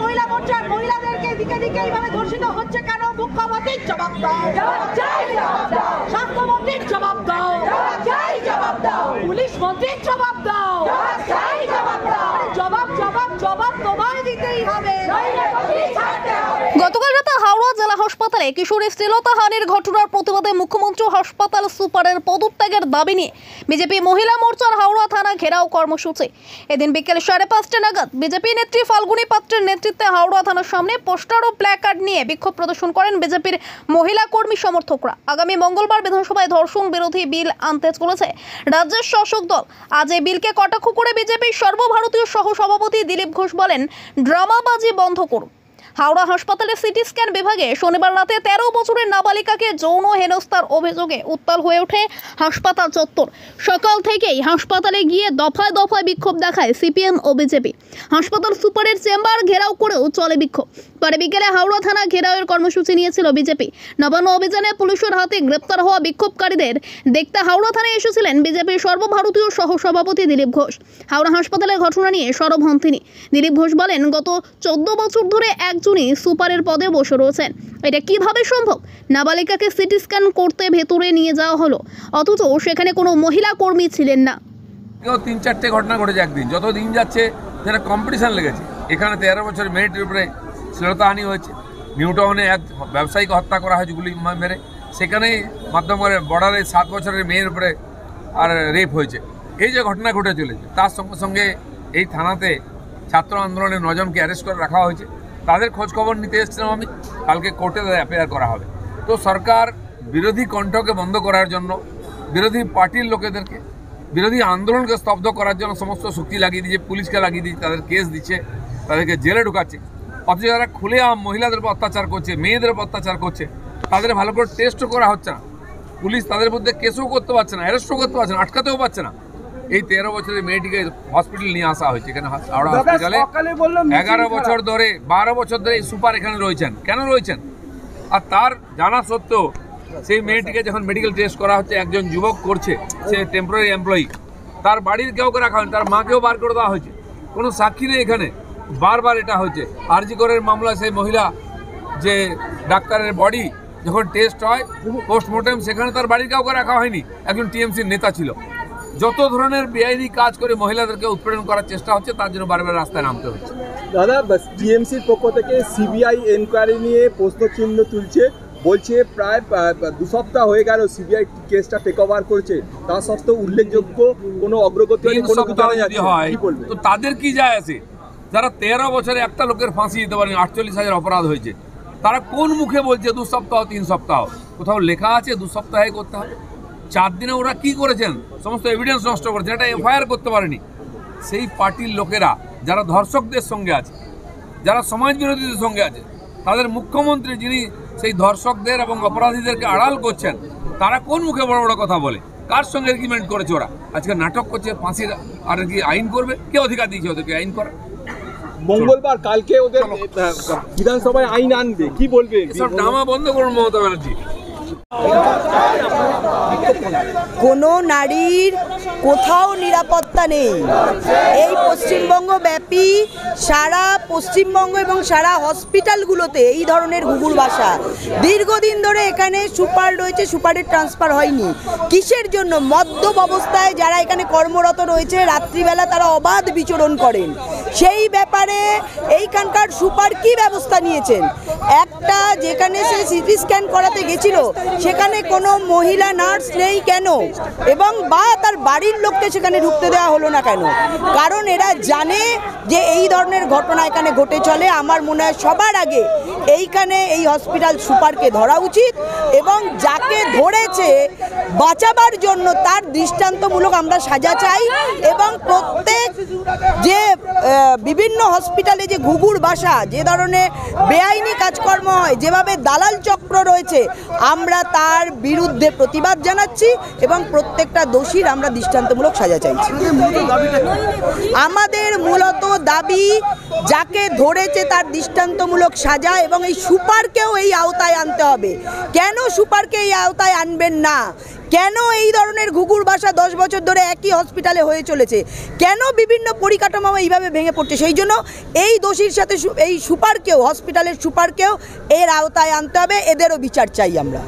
মহিলা মোর্চার মহিলাদেরকে দিকে দিকে এইভাবে ধর্ষিত হচ্ছে কেন? মুখ্যমন্ত্রীর জবাব দাও, স্বাস্থ্যমন্ত্রীর জবাব দাও, পুলিশ মন্ত্রীর জবাব দাও, জবাব জবাব জবাব তোমায় দিতেই হবে। গতকাল রাতে হাওড়া জেলা হাসপাতালে কিশোরী শ্লীলতাহানির ঘটনার প্রতিবাদে মুখ্যমন্ত্রী হাসপাতাল সুপারের পদত্যাগের দাবি নিয়ে বিজেপি মহিলা মোর্চার হাওড়া থানা ঘেরাও কর্মসূচি। এদিন বিকেল 5:30 নাগাদ বিজেপি নেত্রী ফাল্গুনী পাত্রের নেতৃত্বে হাওড়া থানার সামনে পোস্টার ও প্ল্যাকার্ড নিয়ে বিক্ষোভ প্রদর্শন করেন বিজেপির মহিলা কর্মী সমর্থকরা। আগামী মঙ্গলবার বিধানসভায় ধর্ষণ বিরোধী বিল আনতে চলেছে রাজ্যের শাসক দল। আজ এই বিলকে কটাক্ষ করে বিজেপির সর্বভারতীয় সহ সভাপতি দিলীপ ঘোষ বলেন, ড্রামাবাজি বন্ধ করুন। হাওড়া হাসপাতালে সিটি স্ক্যান বিভাগে শনিবার রাতে 13 বছরের নাবালিকাকে যৌন হেনস্থার অভিযোগে উত্তাল হয়ে ওঠে হাসপাতাল চত্বর। সকাল থেকেই হাসপাতালে গিয়ে দফায় দফায় বিক্ষোভ দেখায় সিপিএম ও বিজেপি। হাসপাতাল সুপারের চেম্বার ঘেরাও করেও চলে বিক্ষোভ। পরে বিকেলে হাওড়া থানা ঘেরাওয়ের কর্মসূচি নিয়েছিল বিজেপি। নবান্ন অভিযানে পুলিশের হাতে গ্রেপ্তার হওয়া বিক্ষোভকারীদের দেখতে হাওড়া থানায় এসেছিলেন বিজেপির সর্বভারতীয় সহ সভাপতি দিলীপ ঘোষ। হাওড়া হাসপাতালের ঘটনা নিয়ে সরব হন তিনি। দিলীপ ঘোষ বলেন, গত 14 বছর ধরে একজনই সুপারের পদে বসে রয়েছেন। এটা কিভাবে সম্ভব? নাবালিকাকে সিটি স্ক্যান করতে ভেতরে নিয়ে যাওয়া হলো, অথচ সেখানে কোনো মহিলা কর্মী ছিলেন না। 3-4টে ঘটনা ঘটেছে একদিন। যত দিন যাচ্ছে যেটা কম্পিটিশন লেগেছে। এখানে 13 বছরের মেয়েটির উপরে শ্লীলতাহানি হয়েছে। নিউটাউনে এক ব্যবসায়ীকে হত্যা করা হয়েছে গুলি মেরে। সেখানেই মাধ্যম করে বর্ডারে 7 বছরের মেয়ের উপরে আর রেপ হয়েছে। এই যে ঘটনা ঘটে চলেছে, তার সঙ্গে সঙ্গে এই থানাতে ছাত্র আন্দোলনের 9 জনকে অ্যারেস্ট করে রাখা হয়েছে। তাদের খোঁজ খবর নিতে এসেছিলাম আমি। কালকে কোর্টে অ্যাপিয়ার করা হবে। তো সরকার বিরোধী কণ্ঠকে বন্ধ করার জন্য, বিরোধী পার্টির লোকেদেরকে, বিরোধী আন্দোলনকে স্তব্ধ করার জন্য সমস্ত শক্তি লাগিয়ে দিয়েছে, পুলিশকে লাগিয়ে দিয়েছে, তাদের কেস দিচ্ছে, তাদেরকে জেলে ঢুকাচ্ছে। অথচ যারা খুলেআম মহিলাদের উপর অত্যাচার করছে, মেয়েদের উপর অত্যাচার করছে, তাদের ভালো করে টেস্টও করা হচ্ছে না। পুলিশ তাদের মধ্যে কেসও করতে পারছে না, অ্যারেস্টও করতে পারছে না, আটকাতেও পারছে না। এই 13 বছরের মেয়েটিকে হসপিটাল নিয়ে আসা হয়েছে। এখানে হাওড়া হসপিটালে 11 বছর ধরে 12 বছর ধরে এই সুপার এখানে রয়েছেন। কেন রয়েছেন? আর তার জানা সত্ত্বেও সেই মেয়েটিকে যখন মেডিকেল টেস্ট করা হচ্ছে, একজন যুবক করছে, সে টেম্পোরারি এমপ্লয়ি, তার বাড়ির কাউকে রাখা হয়নি, তার মাকেও বার করে দেওয়া হয়েছে। কোনো সাক্ষী নেই এখানে। বারবার এটা হচ্ছে। আরজি করের মামলা, সেই মহিলা যে ডাক্তারের বডি যখন টেস্ট হয় পোস্টমর্টেম, সেখানে তার বাড়ির কাউকে রাখা হয়নি, একজন টিএমসির নেতা ছিল। যত ধরনের বেআইনি কাজ করে মহিলাদেরকে উৎপীড়ন করার চেষ্টা হচ্ছে, তার জন্য বারবার রাস্তায় নামতে হচ্ছে। দাদা, টিএমসির পক্ষ থেকে সিবিআই এনকোয়ারি নিয়ে প্রশ্নচিহ্ন তুলছে, বলছে প্রায় 2 সপ্তাহ হয়ে গেল সিবিআই কেসটা টেক ওভার করছে, তা সত্ত্বেও উল্লেখযোগ্য কোনো অগ্রগতি হয়। তো তাদের কি যায় আসে? যারা 13 বছরে একটা লোকের ফাঁসি দিতে পারেন, 48,000 অপরাধ হয়েছে, তারা কোন মুখে বলছে 2 সপ্তাহ 3 সপ্তাহ? কোথাও লেখা আছে 2 সপ্তাহে করতে হবে? 4 দিনে ওরা কি করেছেন? সমস্ত এভিডেন্স নষ্ট করেছেন, এটা এফআইআর করতে পারেনি। সেই পার্টির লোকেরা যারা ধর্ষকদের সঙ্গে আছে, যারা সমাজ বিরোধীদের সঙ্গে আছে, তাদের মুখ্যমন্ত্রী যিনি সেই ধর্ষকদের এবং অপরাধীদেরকে আড়াল করছেন, তারা কোন মুখে বড় বড় কথা বলে? কার সঙ্গে এগ্রিমেন্ট করেছে ওরা? আজকে নাটক করছে, ফাঁসির আর কি আইন করবে? কে অধিকার দিয়েছে ওদেরকে আইন করা? মঙ্গলবার কালকে ওদের বিধানসভায় আইন আনবে, কি বলবে? সব ড্রামা বন্ধ করুন মমতা ব্যানার্জি। কোনো নারীর কোথাও নিরাপত্তা নেই। এই পশ্চিমবঙ্গ ব্যাপী সারা পশ্চিমবঙ্গ এবং সারা হসপিটালগুলোতে এই ধরনের ঘুঘুর বাসা। দীর্ঘদিন ধরে এখানে সুপার রয়েছে, সুপারের ট্রান্সফার হয়নি। কিসের জন্য? মদ্যপ অবস্থায় যারা এখানে কর্মরত রয়েছে, রাত্রিবেলা তারা অবাধ বিচরণ করেন। সেই ব্যাপারে এইখানকার সুপার কি ব্যবস্থা নিয়েছেন? একটা যেখানে সে সিটি স্ক্যান করাতে গেছিল, সেখানে কোনো মহিলা নার্স নেই কেন? এবং বা তার বাড়ির লোককে সেখানে ঢুকতে দেওয়া হলো না কেন? কারণ এরা জানে যে এই ধরনের ঘটনা এখানে ঘটে চলে। আমার মনে হয় সবার আগে এইখানে এই হসপিটাল সুপারকে ধরা উচিত, এবং যাকে ধরেছে বাঁচাবার জন্য তার দৃষ্টান্তমূলক আমরা সাজা চাই। এবং প্রত্যেক যে বিভিন্ন হসপিটালে যে ঘুঘুর বাসা, যে ধরনের বেআইনি কাজকর্ম হয়, যেভাবে দালাল চক্র রয়েছে, আমরা তার বিরুদ্ধে প্রতিবাদ জানাচ্ছি এবং প্রত্যেকটা দোষীর আমরা দৃষ্টান্তমূলক সাজা চাইছি। আমাদের মূলত দাবি, যাকে ধরেছে তার দৃষ্টান্তমূলক সাজা, এবং এই সুপারকেও এই আওতায় আনতে হবে। কেন সুপারকে এই আওতায় আনবেন না? কেন এই ধরনের ঘুঘুর বাসা 10 বছর ধরে একই হসপিটালে হয়ে চলেছে, কেন বিভিন্ন পরিকাঠামো এইভাবে ভেঙে পড়ছে? সেই জন্য এই দোষীর সাথে এই সুপারকেও, হসপিটালের সুপারকেও এর আওতায় আনতে হবে, এদেরও বিচার চাই আমরা।